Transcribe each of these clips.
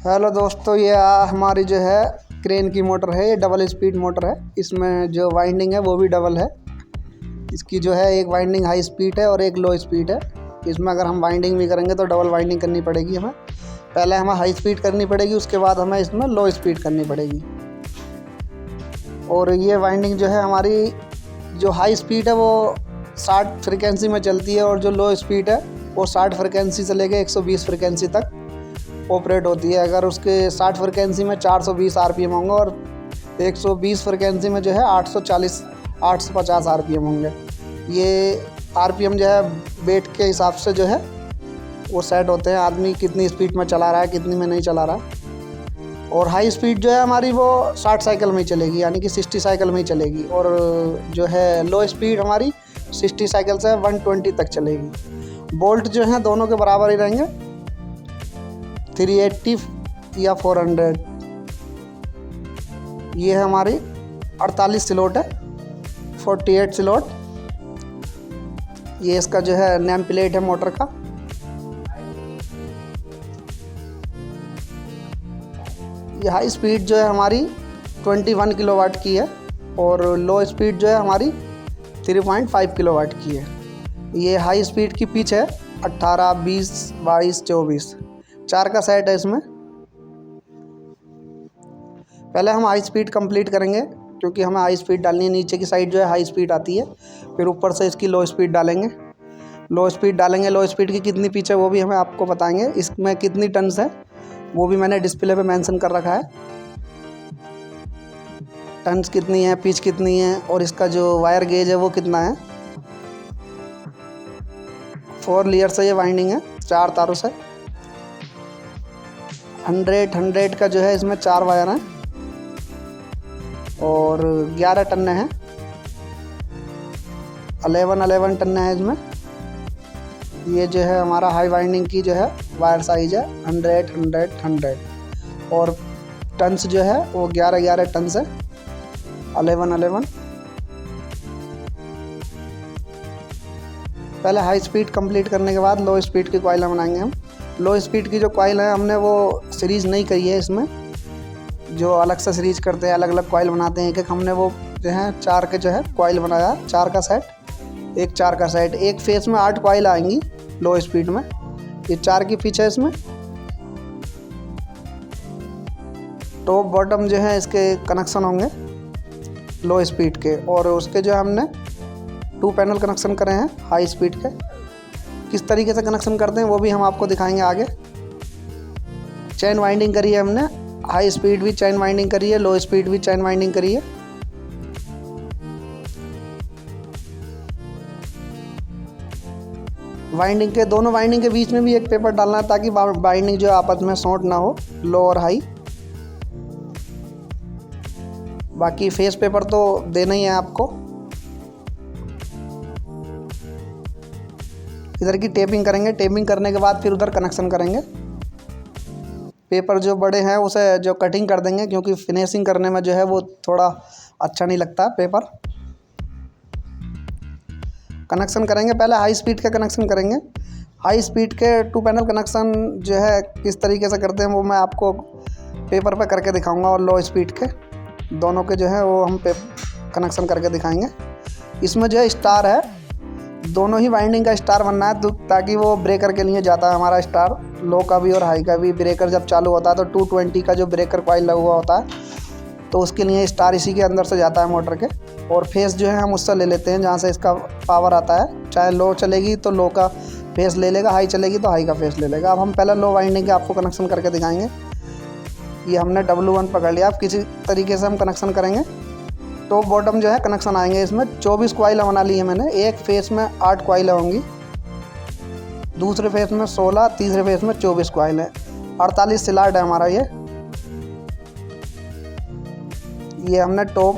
Hello दोस्तों, ये हमारी जो है क्रेन की मोटर है। ये डबल स्पीड मोटर है। इसमें जो वाइंडिंग है वो भी डबल है। इसकी जो है एक वाइंडिंग हाई स्पीड है और एक लो स्पीड है। इसमें अगर हम वाइंडिंग भी करेंगे तो डबल वाइंडिंग करनी पड़ेगी हमें। पहले हमें हाई स्पीड करनी पड़ेगी, उसके बाद हमें इसमें लो स्पीड करनी पड़ेगी। और ये वाइंडिंग जो है हमारी, जो हाई स्पीड है वो 60 फ्रिक्वेंसी में चलती है और जो लो स्पीड है वो 60 फ्रिक्वेंसी से लेकर 120 फ्रिक्वेंसी तक ऑपरेट होती है। अगर उसके 60 फ्रिक्वेंसी में 420 आरपीएम होंगे और 120 फ्रिक्वेंसी में जो है 850 आरपीएम होंगे। ये आरपीएम जो है वेट के हिसाब से जो है वो सेट होते हैं, आदमी कितनी स्पीड में चला रहा है, कितनी में नहीं चला रहा। और हाई स्पीड जो है हमारी वो 60 साइकिल में ही चलेगी, यानी कि 60 साइकिल में ही चलेगी। और जो है लो स्पीड हमारी 60 साइकिल से 120 तक चलेगी। बोल्ट जो है दोनों के बराबर ही रहेंगे, 380 या 400। ये है हमारी 48 स्लॉट है, 48 स्लॉट। ये इसका जो है नेम प्लेट है मोटर का। ये हाई स्पीड जो है हमारी 21 किलोवाट की है और लो स्पीड जो है हमारी 3.5 किलोवाट की है। ये हाई स्पीड की पिच है 18, 20, 22, 24, 4 का सेट है इसमें। पहले हम हाई स्पीड कंप्लीट करेंगे, क्योंकि हमें हाई स्पीड डालनी है। नीचे की साइड जो है हाई स्पीड आती है, फिर ऊपर से इसकी लो स्पीड डालेंगे। लो स्पीड की कितनी पिच है वो भी हमें आपको बताएंगे। इसमें कितनी टन्स है वो भी मैंने डिस्प्ले पे मेंशन कर रखा है। टन्स कितनी है, पिच कितनी है और इसका जो वायर गेज है वो कितना है। 4 लेयर से ये वाइंडिंग है, 4 तारों से। 100 का जो है इसमें 4 वायर हैं और 11 टन्ने हैं। 11 टन्ने हैं इसमें। ये जो है हमारा हाई वाइंडिंग की जो है वायर साइज है 100 और टन्स जो है वो 11 टन्स है। 11। पहले हाई स्पीड कंप्लीट करने के बाद लो स्पीड की कॉइल बनाएंगे हम। लो स्पीड की जो कॉइल है हमने वो सीरीज़ नहीं करी है इसमें, जो अलग से सीरीज़ करते हैं, अलग अलग कॉइल बनाते हैं एक एक। हमने वो जो है 4 के जो है कॉइल बनाया, 4 का सेट, 4 का सेट। एक फेस में 8 कॉइल आएंगी लो स्पीड में। ये 4 की पिच है इसमें। टॉप बॉटम जो है इसके कनेक्शन होंगे लो स्पीड के, और उसके जो हमने 2 पैनल कनेक्शन करे हैं हाई स्पीड के। किस तरीके से कनेक्शन करते हैं वो भी हम आपको दिखाएंगे आगे। चैन वाइंडिंग करी है हमने, हाई स्पीड भी चैन वाइंडिंग करी है, लो स्पीड भी चैन वाइंडिंग करी है। वाइंडिंग के दोनों वाइंडिंग के बीच में भी एक पेपर डालना है, ताकि वाइंडिंग जो आपस में शॉर्ट ना हो, लो और हाई। बाकी फेस पेपर तो देना ही है आपको। इधर की टेपिंग करेंगे, टेपिंग करने के बाद फिर उधर कनेक्शन करेंगे। पेपर जो बड़े हैं उसे जो कटिंग कर देंगे, क्योंकि फिनिशिंग करने में जो है वो थोड़ा अच्छा नहीं लगता पेपर। कनेक्शन करेंगे, पहले हाई स्पीड का कनेक्शन करेंगे। हाई स्पीड के 2 पैनल कनेक्शन जो है किस तरीके से करते हैं वो मैं आपको पेपर पे करके दिखाऊंगा, और लो स्पीड के दोनों के जो है वो हम कनेक्शन करके दिखाएंगे। इसमें जो है स्टार है, दोनों ही वाइंडिंग का स्टार बनना है, तो ताकि वो ब्रेकर के लिए जाता है हमारा स्टार, लो का भी और हाई का भी। ब्रेकर जब चालू होता है तो 220 का जो ब्रेकर कॉइल लगा हुआ होता है, तो उसके लिए स्टार इसी के अंदर से जाता है मोटर के। और फेस जो है हम उससे ले लेते हैं जहाँ से इसका पावर आता है। चाहे लो चलेगी तो लो का फेस ले लेगा, हाई चलेगी तो हाई का फेस ले लेगा। अब हम पहले लो वाइंडिंग के आपको कनेक्शन करके दिखाएंगे। ये हमने W1 पकड़ लिया। अब किसी तरीके से हम कनेक्शन करेंगे। टॉप बॉटम जो है कनेक्शन आएंगे इसमें। 24 कॉइल बना ली है मैंने। एक फेस में 8 कॉइल होंगी, दूसरे फेस में 16, तीसरे फेस में 24 कॉइल है। 48 स्लॉट है हमारा ये हमने टॉप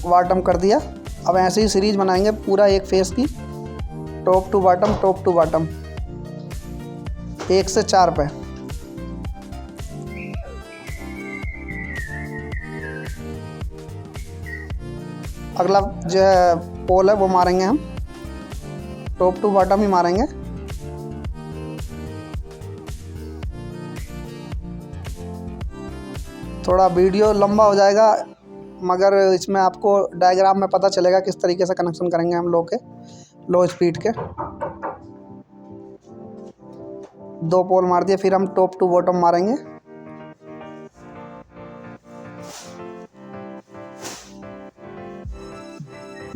बॉटम कर दिया। अब ऐसे ही सीरीज बनाएंगे पूरा एक फेस की, टॉप टू बॉटम 1 से 4 पे। अगला जो है पोल है वो मारेंगे हम, टॉप टू बॉटम ही मारेंगे। थोड़ा वीडियो लंबा हो जाएगा, मगर इसमें आपको डायग्राम में पता चलेगा किस तरीके से कनेक्शन करेंगे हम लो स्पीड के। 2 पोल मार दिए, फिर हम टॉप टू बॉटम मारेंगे।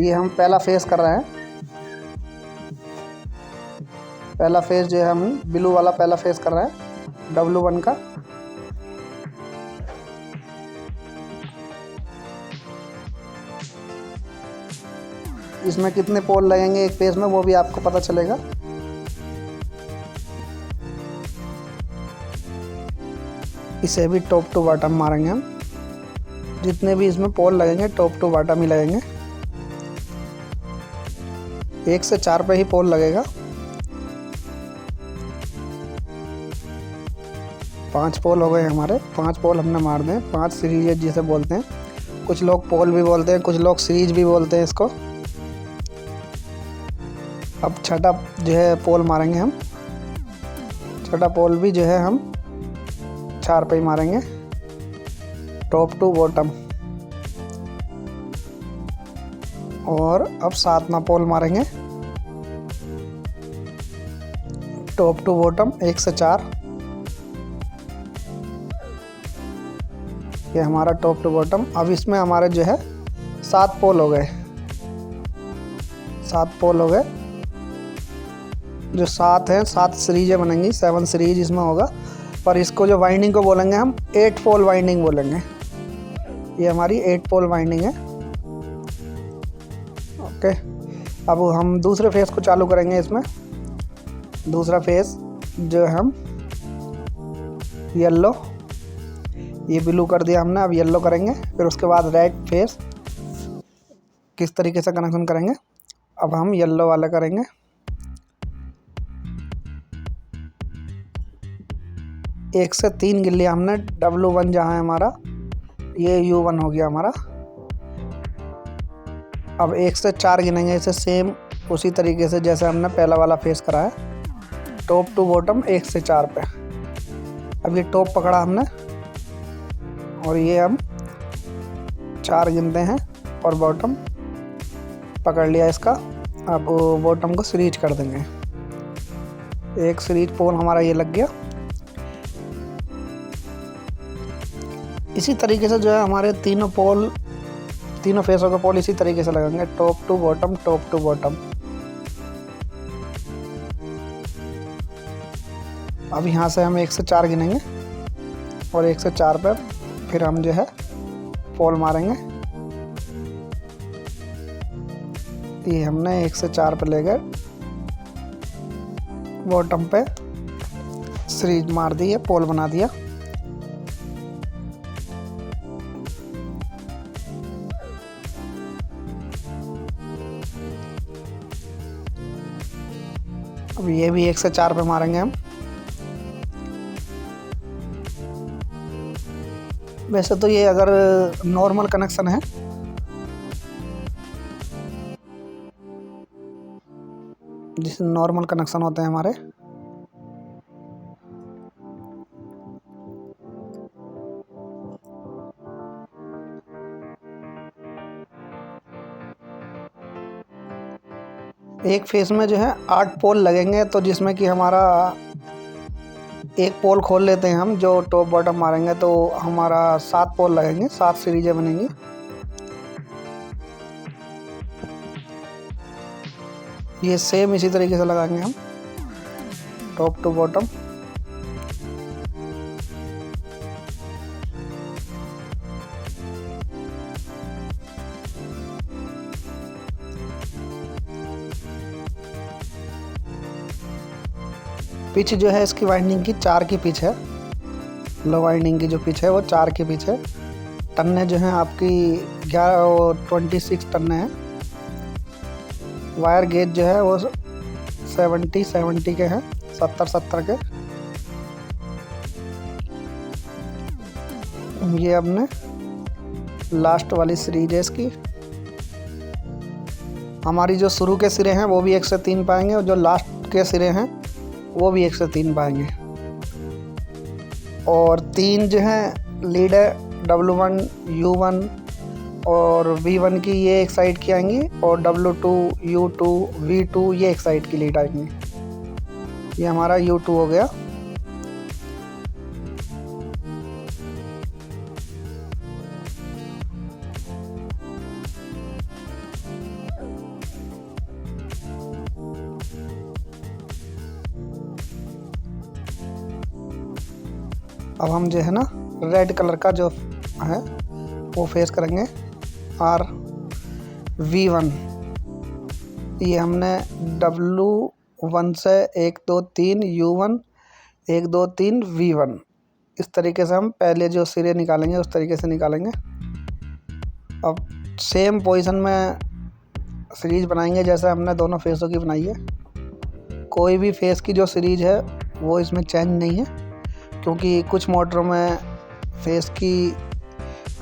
ये हम पहला फेस कर रहे हैं। पहला फेस जो है हम ब्लू वाला पहला फेस कर रहे हैं W1 का। इसमें कितने पोल लगेंगे एक फेस में वो भी आपको पता चलेगा। इसे भी टॉप टू बॉटम मारेंगे हम। जितने भी इसमें पोल लगेंगे टॉप टू बॉटम ही लगेंगे। 1 से 4 पे ही पोल लगेगा। 5 पोल हो गए हमारे। 5 पोल हमने मार दें। 5 सीरीज जिसे बोलते हैं, कुछ लोग पोल भी बोलते हैं, कुछ लोग सीरीज भी बोलते हैं इसको। अब छठा जो है पोल मारेंगे हम। छठा पोल भी जो है हम 4 पे ही मारेंगे, टॉप टू बॉटम। और अब 7वां पोल मारेंगे टॉप टू बॉटम 1 से 4। ये हमारा टॉप टू बॉटम। अब इसमें हमारे जो है 7 पोल हो गए। 7 पोल हो गए। जो 7 हैं 7 सीरीजें बनेंगी, 7 सीरीज इसमें होगा। पर इसको जो वाइंडिंग को बोलेंगे हम 8 पोल वाइंडिंग बोलेंगे। ये हमारी 8 पोल वाइंडिंग है। ओके, अब हम दूसरे फेस को चालू करेंगे। इसमें दूसरा फेस जो हम येलो, ये ब्लू कर दिया हमने, अब येलो करेंगे। फिर उसके बाद रेड फेस किस तरीके से कनेक्शन करेंगे, अब हम येलो वाला करेंगे। 1 से 3 गिल्ली हमने W1 जहाँ है हमारा, ये U1 हो गया हमारा। अब 1 से 4 गिनेंगे इसे सेम उसी तरीके से जैसे हमने पहला वाला फेस कराया, टॉप टू बॉटम 1 से 4 पे। अब ये टॉप पकड़ा हमने और ये हम 4 गिनते हैं और बॉटम पकड़ लिया इसका। अब बॉटम को सीरीज कर देंगे। 1 सीरीज पोल हमारा ये लग गया। इसी तरीके से जो है हमारे तीनों फेसों के पोल इसी तरीके से लगेंगे, top to bottom, top to bottom. अब यहाँ से हम 1 से 4 गिनेंगे और 1 से 4 पे फिर हम जो है पोल मारेंगे। ये हमने 1 से 4 पे ले गए, बॉटम पे सीरीज मार दी है, पोल बना दिया। अब ये भी 1 से 4 पे मारेंगे हम। वैसे तो ये अगर नॉर्मल कनेक्शन है, जिससे नॉर्मल कनेक्शन होते हैं हमारे, एक फेस में जो है 8 पोल लगेंगे। तो जिसमें कि हमारा एक पोल खोल लेते हैं हम, जो टॉप बॉटम मारेंगे तो हमारा 7 पोल लगेंगे, 7 सीरीजें बनेंगी। ये सेम इसी तरीके से लगाएंगे हम, टॉप टू बॉटम। पिच जो है इसकी वाइंडिंग की 4 की पिच है। लो वाइंडिंग की जो पिच है वो 4 की पिच है। टन्ने जो हैं आपकी 11 और 26 टन्ने हैं। वायर गेज जो है वो 70 के हैं, 70 के। ये अपने लास्ट वाली सीरीज है इसकी। हमारी जो शुरू के सिरे हैं वो भी 1 से 3 पाएंगे और जो लास्ट के सिरे हैं वो भी 1 से 3 पाएंगे। और 3 जो हैं लीड है W1 U1 और V1 की ये एक साइड की आएंगी और W2 U2 V2 ये एक साइड की लीड आएंगी। ये हमारा U2 हो गया। अब हम जो है ना रेड कलर का जो है वो फेस करेंगे V1। ये हमने W1 से 1 2 3 U1 1 2 3 V1 इस तरीके से हम पहले जो सिरे निकालेंगे उस तरीके से निकालेंगे। अब सेम पोजीशन में सीरीज बनाएंगे जैसे हमने दोनों फेसों की बनाई है। कोई भी फेस की जो सीरीज है वो इसमें चेंज नहीं है, क्योंकि कुछ मोटरों में फेस की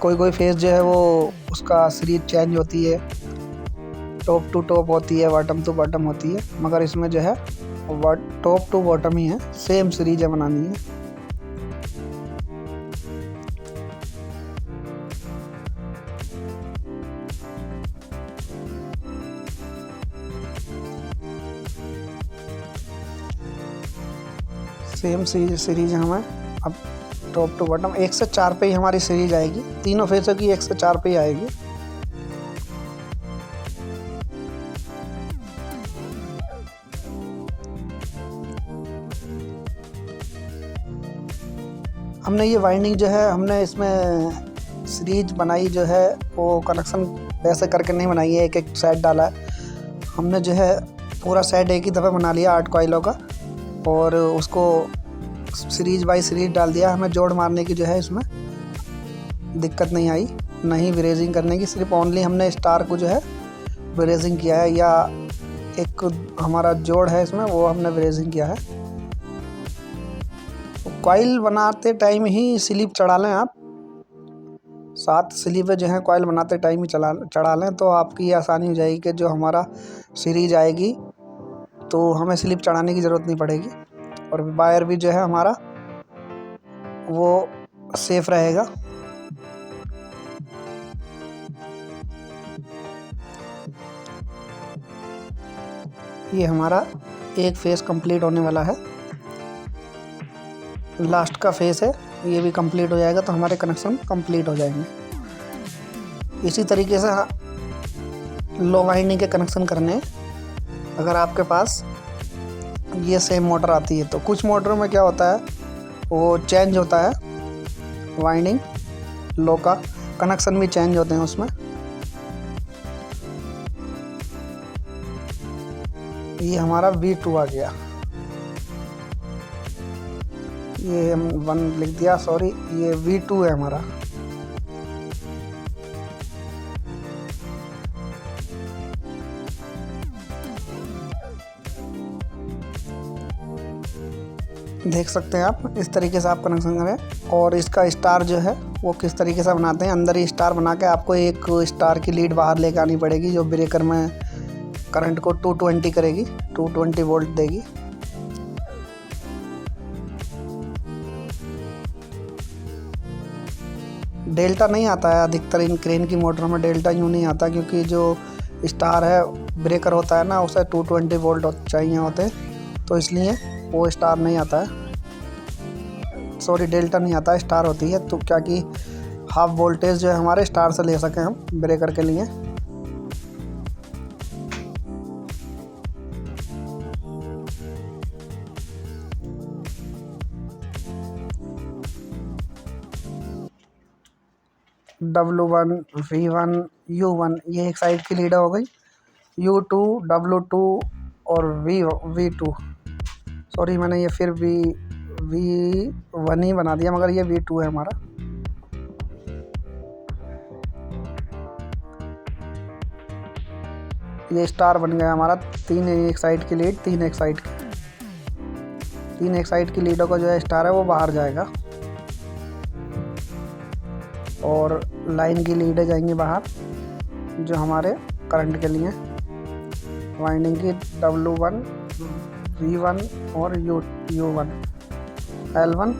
कोई फेस जो है वो उसका सीरीज चेंज होती है, टॉप टू टॉप होती है, बॉटम टू बॉटम होती है, मगर इसमें जो है टॉप टू बॉटम ही है, सेम सीरीज बनानी है। सेम सीरीज हमें अब टॉप टू बॉटम 1 से 4 पे ही हमारी सीरीज आएगी। तीनों फेसों की 1 से 4 पे ही आएगी। हमने ये वाइंडिंग जो है हमने इसमें सीरीज बनाई जो है वो कनेक्शन वैसे करके नहीं बनाई है, एक एक सेट डाला है हमने जो है। पूरा सेट एक ही दफ़ा बना लिया 8 कॉइलों का और उसको सीरीज बाई सीरीज डाल दिया। हमें जोड़ मारने की जो है इसमें दिक्कत नहीं आई, नहीं ब्रेजिंग करने की, सिर्फ ओनली हमने स्टार को जो है ब्रेजिंग किया है, या एक हमारा जोड़ है इसमें वो हमने ब्रेजिंग किया है। कॉइल बनाते टाइम ही स्लिप चढ़ा लें आप, 7 स्लिपें जो है कॉइल बनाते टाइम ही चढ़ा लें, तो आपकी आसानी हो जाएगी कि जो हमारा सीरीज आएगी तो हमें स्लिप चढ़ाने की ज़रूरत नहीं पड़ेगी और वायर भी जो है हमारा वो सेफ रहेगा। ये हमारा एक फेस कंप्लीट होने वाला है, लास्ट का फेस है, ये भी कंप्लीट हो जाएगा तो हमारे कनेक्शन कंप्लीट हो जाएंगे। इसी तरीके से लो वाइंडिंग के कनेक्शन करने हैं। अगर आपके पास ये सेम मोटर आती है तो कुछ मोटरों में क्या होता है वो चेंज होता है वाइंडिंग, लो का कनेक्शन भी चेंज होते हैं उसमें। ये हमारा V2 आ गया, ये हम 1 लिख दिया, सॉरी, ये V2 है हमारा। देख सकते हैं आप, इस तरीके से आप कनेक्शन करें। और इसका स्टार जो है वो किस तरीके से बनाते हैं, अंदर ही स्टार बना के आपको एक स्टार की लीड बाहर लेकर आनी पड़ेगी जो ब्रेकर में करंट को 220 करेगी, 220 वोल्ट देगी। डेल्टा नहीं आता है अधिकतर इन क्रेन की मोटरों में, डेल्टा यूँ नहीं आता क्योंकि जो स्टार है ब्रेकर होता है ना उसे 220 वोल्ट चाहिए होते, तो इसलिए वो स्टार नहीं आता है, सॉरी डेल्टा नहीं आता है, स्टार होती है। तो क्या कि हाफ वोल्टेज जो है हमारे स्टार से ले सकें हम ब्रेकर के लिए। W1 V1 U1 ये एक साइड की लीड हो गई, U2 W2 और V2, सॉरी मैंने ये फिर V1 ही बना दिया मगर ये V2 है हमारा। ये स्टार बन गया हमारा, 3 एक साइड की लीड, 3 एक साइड की, 3 एक साइड की लीडों का जो है स्टार है वो बाहर जाएगा और लाइन की लीडें जाएंगी बाहर जो हमारे करंट के लिए वाइंडिंग की W1 V1 और U1 L1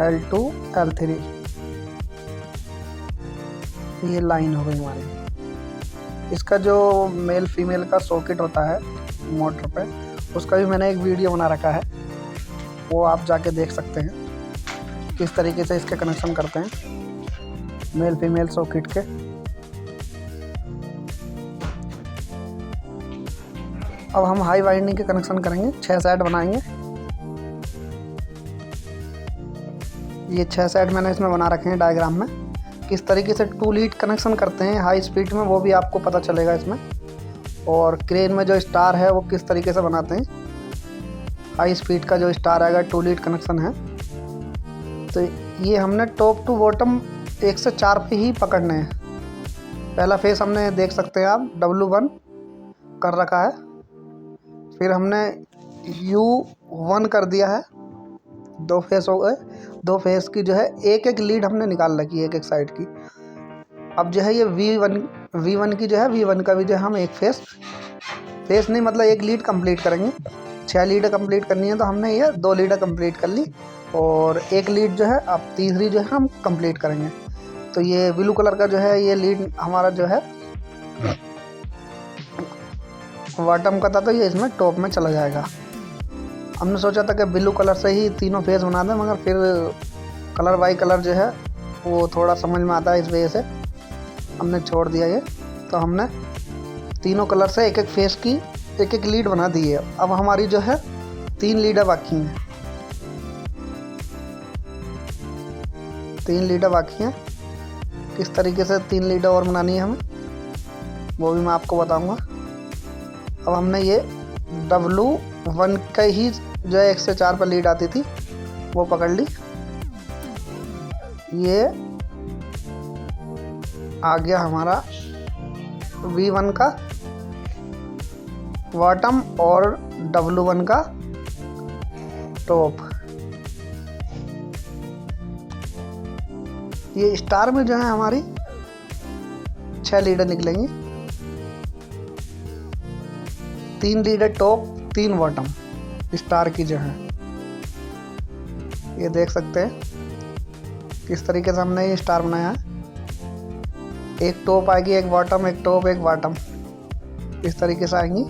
L2 L3 ये लाइन हो गई हमारी। इसका जो मेल फीमेल का सॉकेट होता है मोटर पे, उसका भी मैंने एक वीडियो बना रखा है, वो आप जाके देख सकते हैं किस तरीके से इसके कनेक्शन करते हैं मेल फीमेल सॉकेट के। अब हम हाई वाइंडिंग के कनेक्शन करेंगे, 6 सेट बनाएंगे। ये 6 सेट मैंने इसमें बना रखे हैं डायग्राम में। किस तरीके से 2 लीड कनेक्शन करते हैं हाई स्पीड में, वो भी आपको पता चलेगा इसमें। और क्रेन में जो स्टार है वो किस तरीके से बनाते हैं, हाई स्पीड का जो स्टार आएगा 2 लीड कनेक्शन है। तो ये हमने टॉप टू बॉटम 1 से 4 पे ही पकड़ने हैं। पहला फेस हमने देख सकते हैं आप W1 कर रखा है, फिर हमने U1 कर दिया है। 2 फेस हो गए। 2 फेस की जो है एक एक लीड हमने निकाल रखी है एक एक साइड की। अब जो है ये V1 की जो है V1 का भी जो है हम एक फेस नहीं मतलब एक लीड कंप्लीट करेंगे। 6 लीड कंप्लीट करनी है तो हमने ये 2 लीड कंप्लीट कर ली, और एक लीड जो है अब तीसरी जो है हम कंप्लीट करेंगे। तो ये ब्लू कलर का जो है ये लीड हमारा जो है बॉटम का था, तो ये इसमें टॉप में चला जाएगा। हमने सोचा था कि ब्लू कलर से ही तीनों फेस बना दें, मगर फिर कलर बाई कलर जो है वो थोड़ा समझ में आता है, इस वजह से हमने छोड़ दिया ये। तो हमने तीनों कलर से एक एक फेस की एक एक लीड बना दी है। अब हमारी जो है 3 लीडें बाकी हैं, 3 लीडें बाकी हैं। किस तरीके से 3 लीडें और बनानी है हमें वो भी मैं आपको बताऊंगा। अब हमने ये W1 का ही जो है 1 से 4 पर लीड आती थी वो पकड़ ली। ये आ गया हमारा V1 का बॉटम और W1 का टॉप। ये स्टार में जो है हमारी 6 लीडर निकलेंगी, 3 लीडर टॉप 3 बॉटम स्टार की जो है। ये देख सकते हैं किस तरीके से हमने ये स्टार बनाया है। एक टॉप आएगी, एक बॉटम, एक टॉप, एक बॉटम, इस तरीके से आएंगी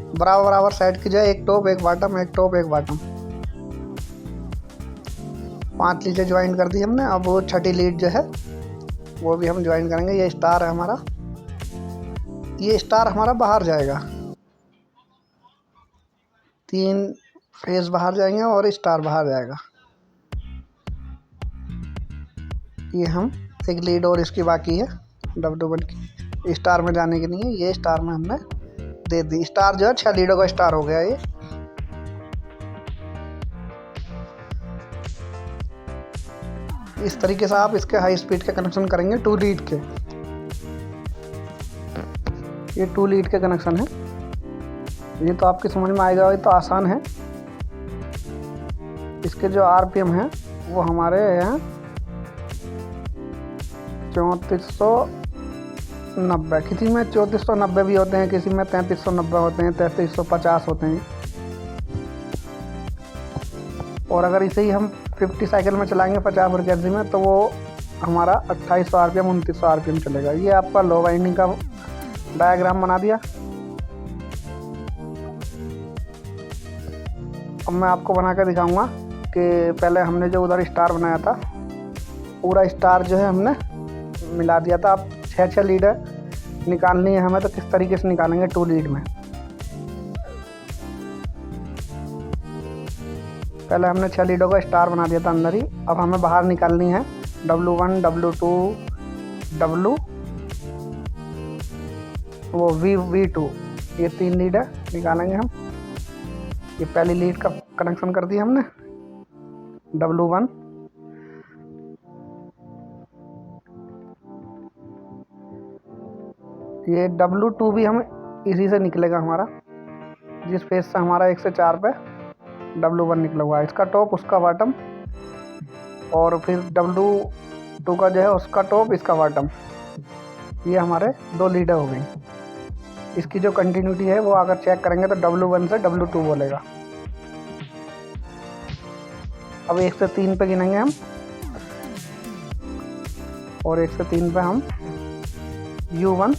बराबर बराबर साइड की जो है। एक टॉप, एक बॉटम, एक टॉप, एक बॉटम। 5 लीडें ज्वाइन कर दी हमने। अब वो 6ठी लीड जो है वो भी हम ज्वाइन करेंगे। ये स्टार है हमारा, ये स्टार हमारा बाहर जाएगा, 3 फेस बाहर जाएंगे और स्टार बाहर जाएगा। ये हम एक लीड और इसकी बाकी है W1 की, स्टार में जाने की नहीं है, ये स्टार में हमने दे दी। स्टार जो है 6 लीडों का स्टार हो गया ये। इस तरीके से आप इसके हाई स्पीड के कनेक्शन करेंगे 2 लीड के। ये 2 लीड के कनेक्शन है। ये तो आपकी समझ में आएगा, ये तो आसान है। इसके जो RPM है वो हमारे यहाँ 3490, किसी में 3490 भी होते हैं, किसी में 3390 होते हैं, 3350 होते हैं। और अगर इसे ही हम 50 साइकिल में चलाएंगे 50 फ्रीक्वेंसी में, तो वो हमारा 2800 RPM 2900 RPM चलेगा। ये आपका लो वाइंडिंग का डायग्राम बना दिया। अब मैं आपको बना कर दिखाऊंगा कि पहले हमने जो उधर स्टार बनाया था, पूरा स्टार जो है हमने मिला दिया था। अब 6 लीडर निकालनी है हमें, तो किस तरीके से निकालेंगे 2 लीड में। पहले हमने 6 लीडों का स्टार बना दिया था अंदर ही। अब हमें बाहर निकालनी है W1, W2, V2, ये 3 लीड है, निकालेंगे हम। ये पहली लीड का कनेक्शन कर दिया हमने W1, ये W2 भी हम इसी से निकलेगा हमारा, जिस फेस से हमारा 1 से 4 पे W1 निकला हुआ है। इसका टॉप, उसका बॉटम, और फिर W2 का जो है उसका टॉप, इसका बॉटम। ये हमारे 2 लीडर हो गई। इसकी जो कंटिन्यूटी है वो अगर चेक करेंगे तो W1 से W2 बोलेगा। अब 1 से 3 पे गिनेंगे हम, और 1 से 3 पे हम U1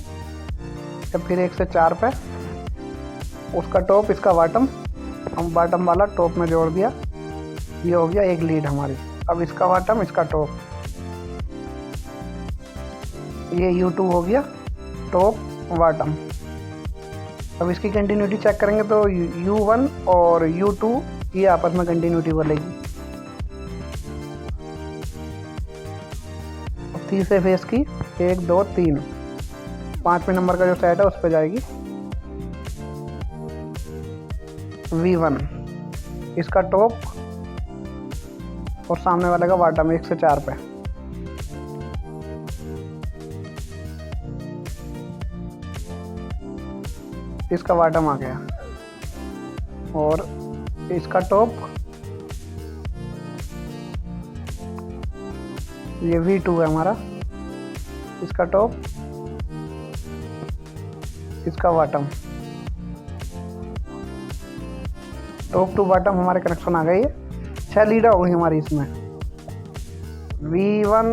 या फिर 1 से 4 पे, उसका टॉप इसका बॉटम, हम बॉटम वाला टॉप में जोड़ दिया। ये हो गया एक लीड हमारी। अब इसका बॉटम इसका टॉप, ये U2 हो गया टॉप बॉटम। अब इसकी कंटिन्यूटी चेक करेंगे तो U1 और U2 ये आपस में कंटिन्यूटी बोलेगी। तीसरे फेस की 1 2 3 5वें नंबर का जो सेट है उस पर जाएगी। V1 इसका टॉप और सामने वाले का बॉटम 1 से 4 पे। इसका बॉटम आ गया और इसका टॉप ये V2 है हमारा, इसका टॉप इसका बॉटम, टॉप टू बॉटम हमारे कनेक्शन आ गए। 6 लीडर हो गई हमारी इसमें। W1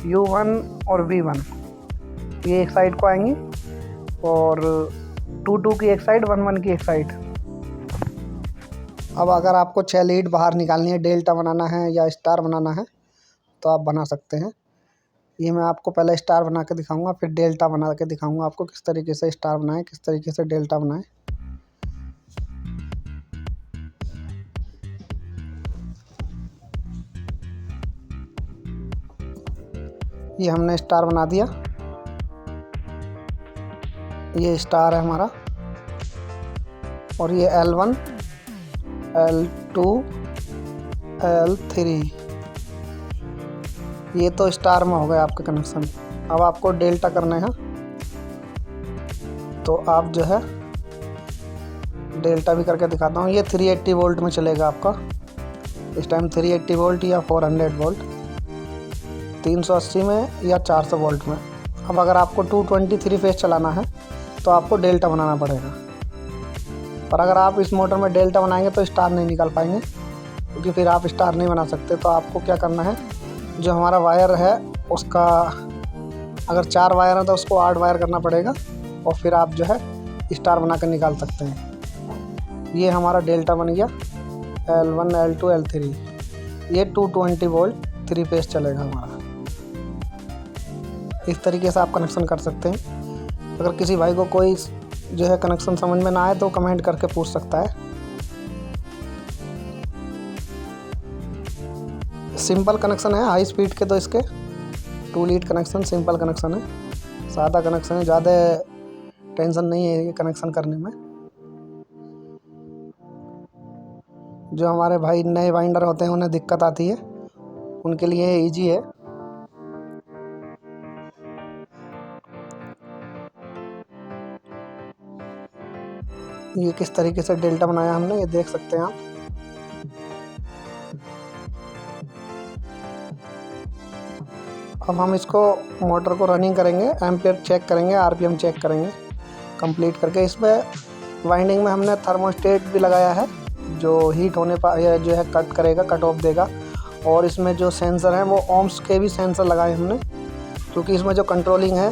U1 और V1 ये एक साइड को आएंगी और 2 की एक साइड, 1 की एक साइड। अब अगर आपको 6 लीड बाहर निकालनी है, डेल्टा बनाना है या स्टार बनाना है तो आप बना सकते हैं। ये मैं आपको पहले स्टार बना के दिखाऊंगा, फिर डेल्टा बना के दिखाऊंगा आपको किस तरीके से स्टार बनाएं, किस तरीके से डेल्टा बनाएं। ये हमने स्टार बना दिया, ये स्टार है हमारा। और ये L1 L2 L3 ये तो स्टार में हो गए आपके कनेक्शन। अब आपको डेल्टा करने हैं तो आप जो है डेल्टा भी करके दिखाता हूँ। ये 380 वोल्ट में चलेगा आपका इस टाइम, 380 वोल्ट या 400 वोल्ट, 380 में या 400 वोल्ट में। अब अगर आपको 223 फेस चलाना है तो आपको डेल्टा बनाना पड़ेगा, पर अगर आप इस मोटर में डेल्टा बनाएंगे तो स्टार नहीं निकाल पाएंगे, क्योंकि फिर आप स्टार नहीं बना सकते। तो आपको क्या करना है, जो हमारा वायर है उसका अगर 4 वायर है तो उसको 8 वायर करना पड़ेगा और फिर आप जो है स्टार बना कर निकाल सकते हैं। ये हमारा डेल्टा बन गया L1 L2 L3। ये 220 वोल्ट 3 फेस चलेगा हमारा। इस तरीके से आप कनेक्शन कर सकते हैं। अगर किसी भाई को कोई जो है कनेक्शन समझ में ना आए तो कमेंट करके पूछ सकता है। सिंपल कनेक्शन है, हाई स्पीड के तो इसके 2 लीड कनेक्शन सिंपल कनेक्शन है, सादा कनेक्शन है, ज़्यादा टेंशन नहीं है ये कनेक्शन करने में। जो हमारे भाई नए वाइंडर होते हैं उन्हें दिक्कत आती है, उनके लिए इजी है। ये किस तरीके से डेल्टा बनाया हमने, ये देख सकते हैं आप। अब हम इसको मोटर को रनिंग करेंगे, एम्पियर चेक करेंगे, आरपीएम चेक करेंगे कंप्लीट करके। इसमें वाइंडिंग में हमने थर्मोस्टेट भी लगाया है जो हीट होने पर जो है कट करेगा, कट ऑफ देगा। और इसमें जो सेंसर हैं वो ओम्स के भी सेंसर लगाए हमने, क्योंकि इसमें जो कंट्रोलिंग है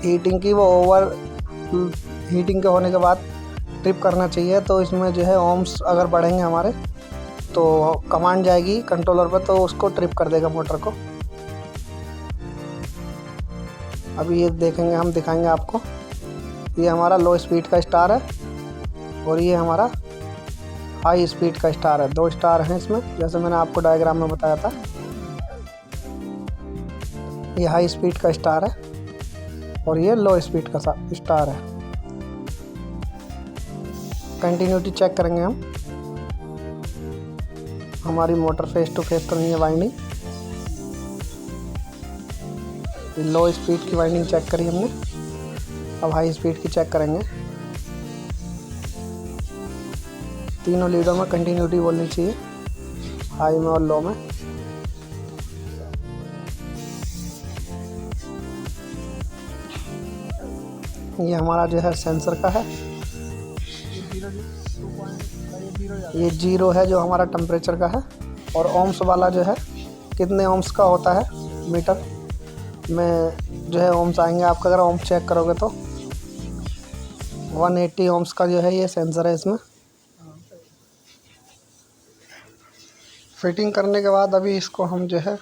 हीटिंग की वो ओवर हीटिंग के होने के बाद ट्रिप करना चाहिए। तो इसमें जो है ओम्स अगर बढ़ेंगे हमारे तो कमांड जाएगी कंट्रोलर पर, तो उसको ट्रिप कर देगा मोटर को। अभी ये देखेंगे, हम दिखाएंगे आपको। ये हमारा लो स्पीड का स्टार है और ये हमारा हाई स्पीड का स्टार है। 2 स्टार हैं इसमें, जैसे मैंने आपको डायग्राम में बताया था। ये हाई स्पीड का स्टार है और ये लो स्पीड का स्टार है। कंटिन्यूटी चेक करेंगे हम। हमारी मोटर फेस टू फेस तो नहीं है वाइंडिंग। लो स्पीड की वाइंडिंग चेक करी हमने, अब हाई स्पीड की चेक करेंगे। तीनों लीडों में कंटिन्यूटी बोलनी चाहिए, हाई में और लो में। ये हमारा जो है सेंसर का है, ये 0 है जो हमारा टेम्परेचर का है। और ओम्स वाला जो है कितने ओम्स का होता है मीटर, में जो है ओम्स आएंगे। आपका अगर ओम्स चेक करोगे तो 180 ओम्स का जो है ये सेंसर है इसमें। फिटिंग करने के बाद अभी इसको हम जो है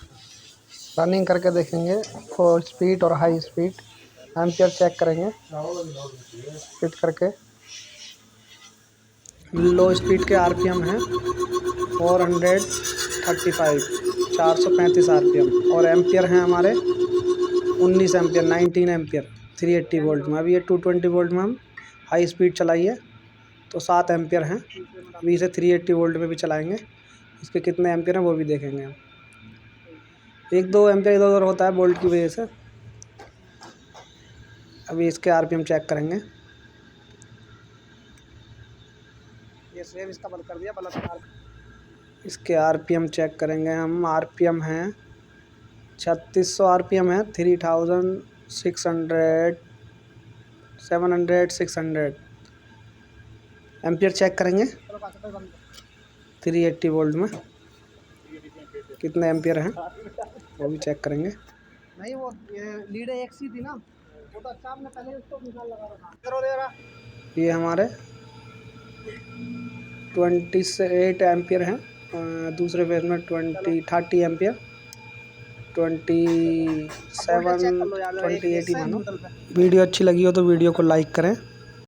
रनिंग करके देखेंगे, फुल स्पीड और हाई स्पीड एम्पियर चेक करेंगे फिट करके। लो स्पीड के आरपीएम हैं 435 435 आरपीएम और एम्पियर हैं हमारे 19 एम्पियर 19 एम्पियर 380 वोल्ट में। अभी ये 220 वोल्ट में हम हाई स्पीड चलाइए तो 7 एम्पियर हैं। अभी इसे 380 वोल्ट में भी चलाएंगे, इसके कितने एम्पियर हैं वो भी देखेंगे हम। 1-2 एम्पियर इधर उधर होता है वोल्ट की वजह से। अभी इसके आरपीएम चेक करेंगे। ये सेव इसका बंद कर दिया इसके आरपीएम चेक करेंगे हम। आरपीएम हैं 3600 आरपीएम है 3600 700 600 एम्पियर चेक करेंगे 380 वोल्ट में कितने एम्पियर हैं वो भी चेक करेंगे। नहीं वो लीड एक सी थी ना, वो तो अच्छा आपने पहले इसको निकाल लगा रखा। ये हमारे 28 एम्पियर हैं, दूसरे फेज में 30 एम्पियर 27 20 80 मानो। वीडियो अच्छी लगी हो तो वीडियो को लाइक करें।